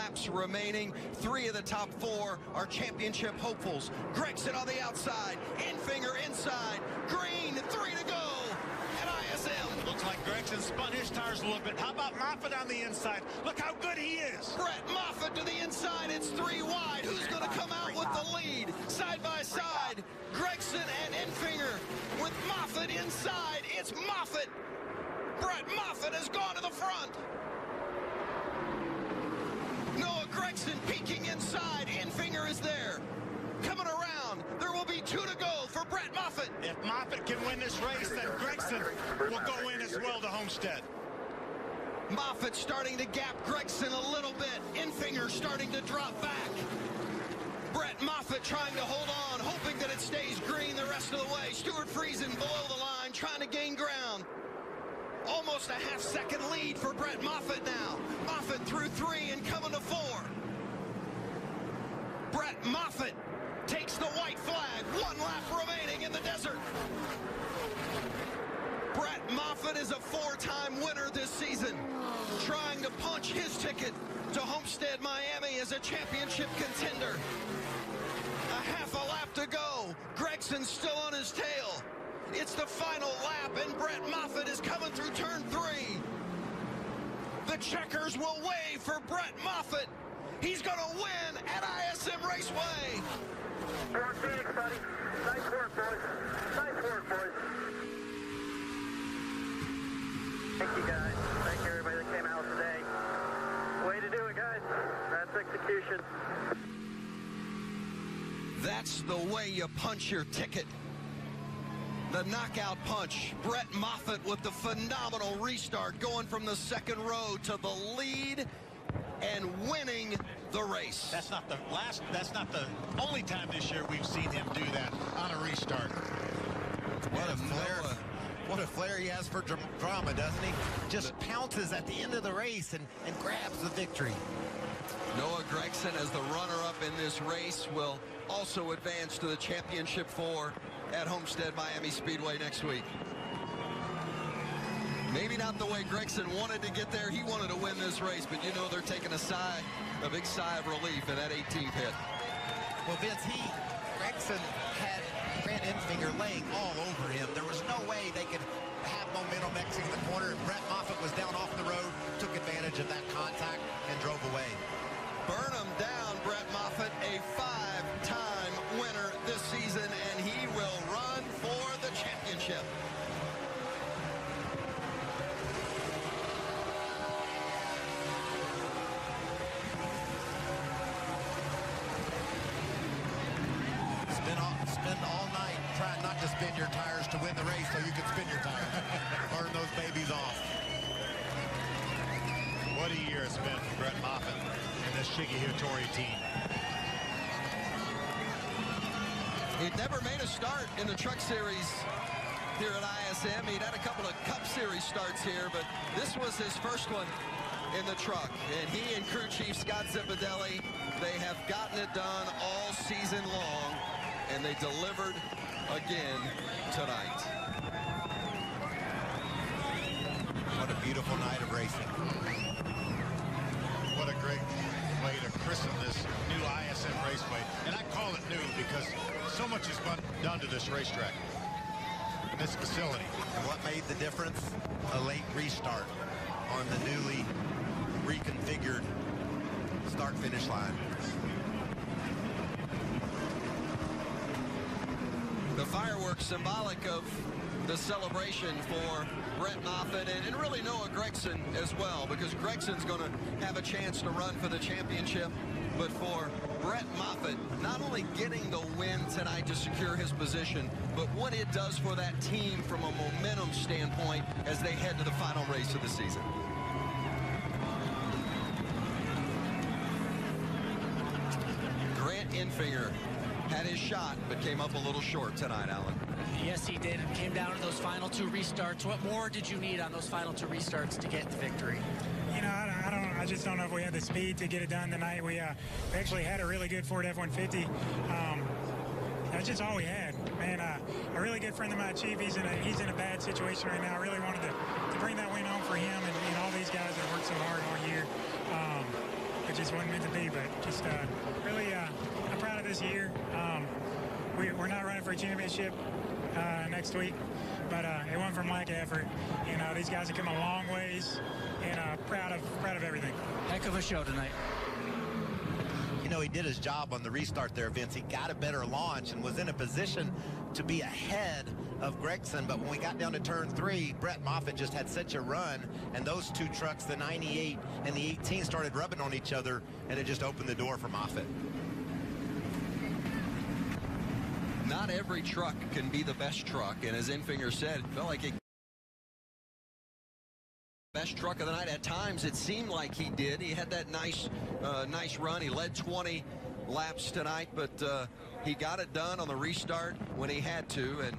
laps remaining. 3 of the top 4 are championship hopefuls. Gregson on the outside, Enfinger inside, Green, 3 to go at ISM. Looks like Gregson spun his tires a little bit. How about Moffitt on the inside? Look how good he is. Brett Moffitt to the inside. It's 3 wide. Who's going to come out with the lead? Side by side, Gregson and Enfinger with Moffitt inside. It's Moffitt. Brett Moffitt has gone to the front. Noah Gregson peeking inside. Enfinger is there. Coming around. There will be 2 to go for Brett Moffitt. If Moffitt can win this race, then Gregson will go in as well to Homestead. Moffitt starting to gap Gregson a little bit. Enfinger starting to drop back. Brett Moffitt trying to hold on, hoping that it stays green the rest of the way. Stuart Friesen below the line, trying to gain ground. Almost a half-second lead for Brett Moffitt now. Moffitt through 3 and coming to 4. Brett Moffitt takes the white flag. 1 lap remaining in the desert. Brett Moffitt is a 4-time winner this season, trying to punch his ticket to Homestead, Miami as a championship contender. A half a lap to go. Gregson's still on his tail. It's the final lap, and Brett Moffitt is coming through turn 3. The checkers will wave for Brett Moffitt. He's going to win at ISM Raceway. Phoenix, buddy. Nice work, boys. Nice work, boys. Thank you, guys. Thank you, everybody that came out today. Way to do it, guys. That's execution. That's the way you punch your ticket. The knockout punch. Brett Moffitt with the phenomenal restart, going from the second row to the lead and winning the race. That's not the only time this year we've seen him do that on a restart. What a flair. What a flair he has for drama, doesn't he? Just pounces at the end of the race and grabs the victory. Noah Gregson, as the runner-up in this race, will also advance to the championship 4 at Homestead Miami Speedway next week. Maybe not the way Gregson wanted to get there. He wanted to win this race, but you know they're taking a big sigh of relief in that 18th hit. Well, Vince, Gregson had Grant Enfinger laying all over him. There was no way they could have momentum exiting the corner. Brett Moffitt was down off the road, took advantage of that contact, and drove away. Burnham down. Brett Moffitt, a 5-time winner this season, and he will run for the championship. Spend all night trying not to spin your tires to win the race so you can spin your tires. Burn those babies off. What a year it's been for Brett Moffitt and this Shiggy Hattori team. He'd never made a start in the Truck Series here at ISM. He'd had a couple of Cup Series starts here, but this was his first one in the truck. And he and crew chief Scott Zipadelli, they have gotten it done all season long, and they delivered again tonight. What a beautiful night of racing. What a great way to christen this new ISM Raceway. And I call it new because so much has been done to this racetrack, this facility. And what made the difference? A late restart on the newly reconfigured start-finish line. The fireworks symbolic of the celebration for Brett Moffitt and really Noah Gregson as well, because Gregson's going to have a chance to run for the championship. But for Brett Moffitt, not only getting the win tonight to secure his position, but what it does for that team from a momentum standpoint as they head to the final race of the season. Grant Enfinger had his shot, but came up a little short tonight, Alan. Yes, he did. It came down to those final 2 restarts. What more did you need on those final 2 restarts to get the victory? You know, I just don't know if we had the speed to get it done tonight. We actually had a really good Ford F-150. That's just all we had. Man, a really good friend of mine, Chief, he's in a bad situation right now. I really wanted to bring that win home for him and all these guys that worked so hard all year. The it just wasn't meant to be. But just really, I'm proud of this year. We're not running for a championship next week, but it went from lack of effort. You know, these guys have come a long ways, and proud of everything. Heck of a show tonight. You know, he did his job on the restart there, Vince. He got a better launch and was in a position to be ahead of Gregson. But when we got down to turn 3, Brett Moffitt just had such a run. And those two trucks, the 98 and the 18, started rubbing on each other. And it just opened the door for Moffitt. Not every truck can be the best truck. And as Enfinger said, it felt like it. Best truck of the night. At times it seemed like he did. He had that nice run. He led 20 laps tonight, but he got it done on the restart when he had to, and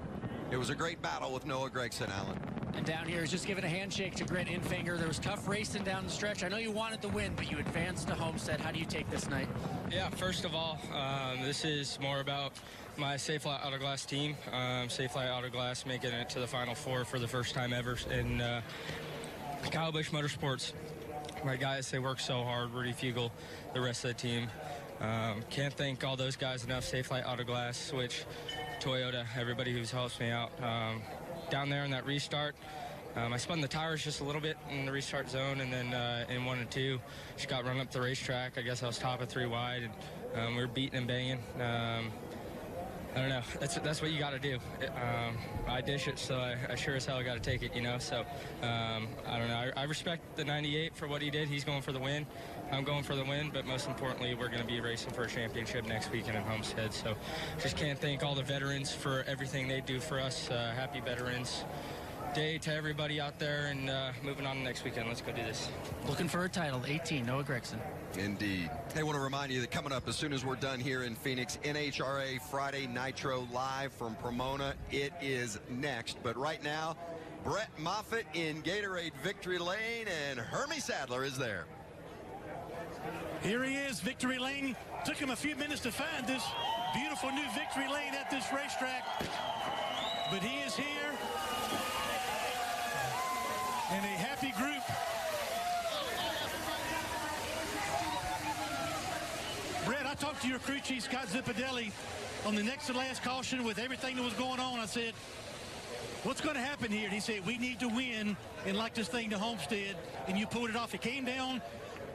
it was a great battle with Noah Gragson, Alan. And down here is just giving a handshake to Grant Enfinger. There was tough racing down the stretch. I know you wanted the win, but you advanced to Homestead. How do you take this night? Yeah, first of all, this is more about my Safe Flight Auto Glass team. Safe Flight Auto Glass making it to the Final Four for the first time ever in Kyle Busch Motorsports. My guys, they work so hard. Rudy Fugel, the rest of the team. Can't thank all those guys enough. Safe Flight Auto Glass, Switch, Toyota, everybody who's helped me out. Down there in that restart, I spun the tires just a little bit in the restart zone, and then in 1 and 2, just got run up the racetrack. I guess I was top of 3 wide, and we were beating and banging. I don't know. That's what you got to do. I dish it, so I sure as hell got to take it, you know. So I don't know. I respect the 98 for what he did. He's going for the win. I'm going for the win, but most importantly, we're going to be racing for a championship next weekend in Homestead. So just can't thank all the veterans for everything they do for us. Happy Veterans Day to everybody out there, and moving on to next weekend. Let's go do this. Looking for a title, 18, Noah Gragson. Indeed. Hey, I want to remind you that coming up as soon as we're done here in Phoenix, NHRA Friday Nitro live from Pomona. It is next. But right now, Brett Moffitt in Gatorade Victory Lane, and Hermie Sadler is there. Here he is, Victory Lane. Took him a few minutes to find this beautiful new Victory Lane at this racetrack. But he is here. And a happy group. Brett, I talked to your crew chief, Scott Zippadelli, on the next to last caution with everything that was going on. I said, what's going to happen here? And he said, we need to win and like this thing to Homestead. And you pulled it off. It came down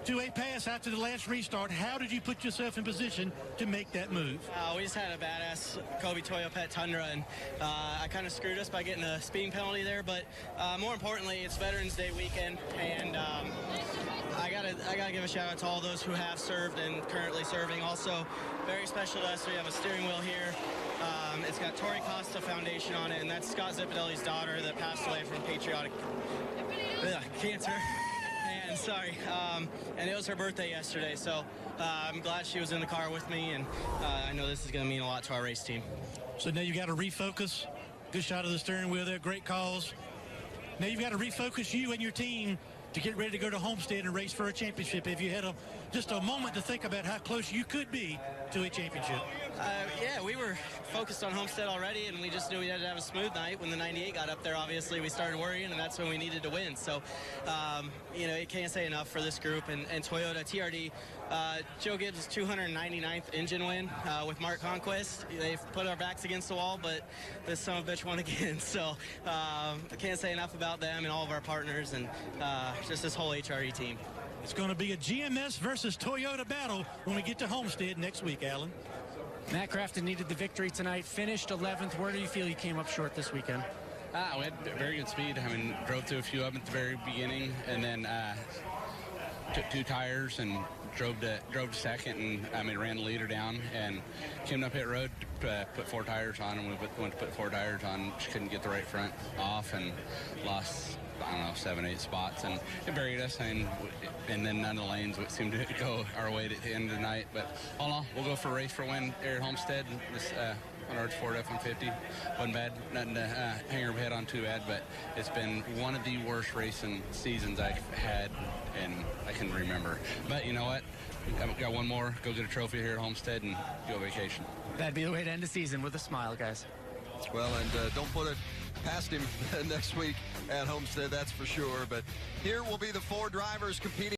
to a pass after the last restart. How did you put yourself in position to make that move? We just had a badass Kobe Toyo Pet Tundra, and I kind of screwed us by getting a speeding penalty there. But more importantly, it's Veterans Day weekend, and I gotta give a shout out to all those who have served and currently serving. Also, very special to us, we have a steering wheel here. It's got Tori Costa Foundation on it, and that's Scott Zippadelli's daughter that passed away from patriotic cancer. And sorry, and it was her birthday yesterday, so I'm glad she was in the car with me, and I know this is going to mean a lot to our race team. So now you got to refocus. Good shot of the steering wheel there, great calls. Now you've got to refocus you and your team to get ready to go to Homestead and race for a championship. If you had just a moment to think about how close you could be to a championship. Yeah, we were focused on Homestead already, and we just knew we had to have a smooth night. When the 98 got up there, obviously, we started worrying, and that's when we needed to win. So, you know, you can't say enough for this group. And Toyota, TRD, Joe Gibbs' 299th engine win with Mark Conquest. They've put our backs against the wall, but this son of a bitch won again. So I can't say enough about them and all of our partners and just this whole HRE team. It's going to be a GMS versus Toyota battle when we get to Homestead next week, Alan. Matt Crafton needed the victory tonight, finished 11th. Where do you feel you came up short this weekend? We had very good speed. I mean, drove through a few of them at the very beginning, and then took 2 tires and drove to second, and ran the leader down and came up pit road to put 4 tires on, and we went to put 4 tires on. Just couldn't get the right front off and lost, I don't know, 7, 8 spots, and it buried us. And then none of the lanes seemed to go our way at the end of the night. But all in all, we'll go for a race for a win here at Homestead. This Menards Ford F-150 wasn't bad, nothing to hang our head on too bad, but it's been one of the worst racing seasons I've had, and I can remember. But you know what? I've got one more. Go get a trophy here at Homestead and go vacation. That'd be the way to end the season, with a smile, guys. Well, and don't put it past him next week at Homestead, that's for sure. But here will be the 4 drivers competing.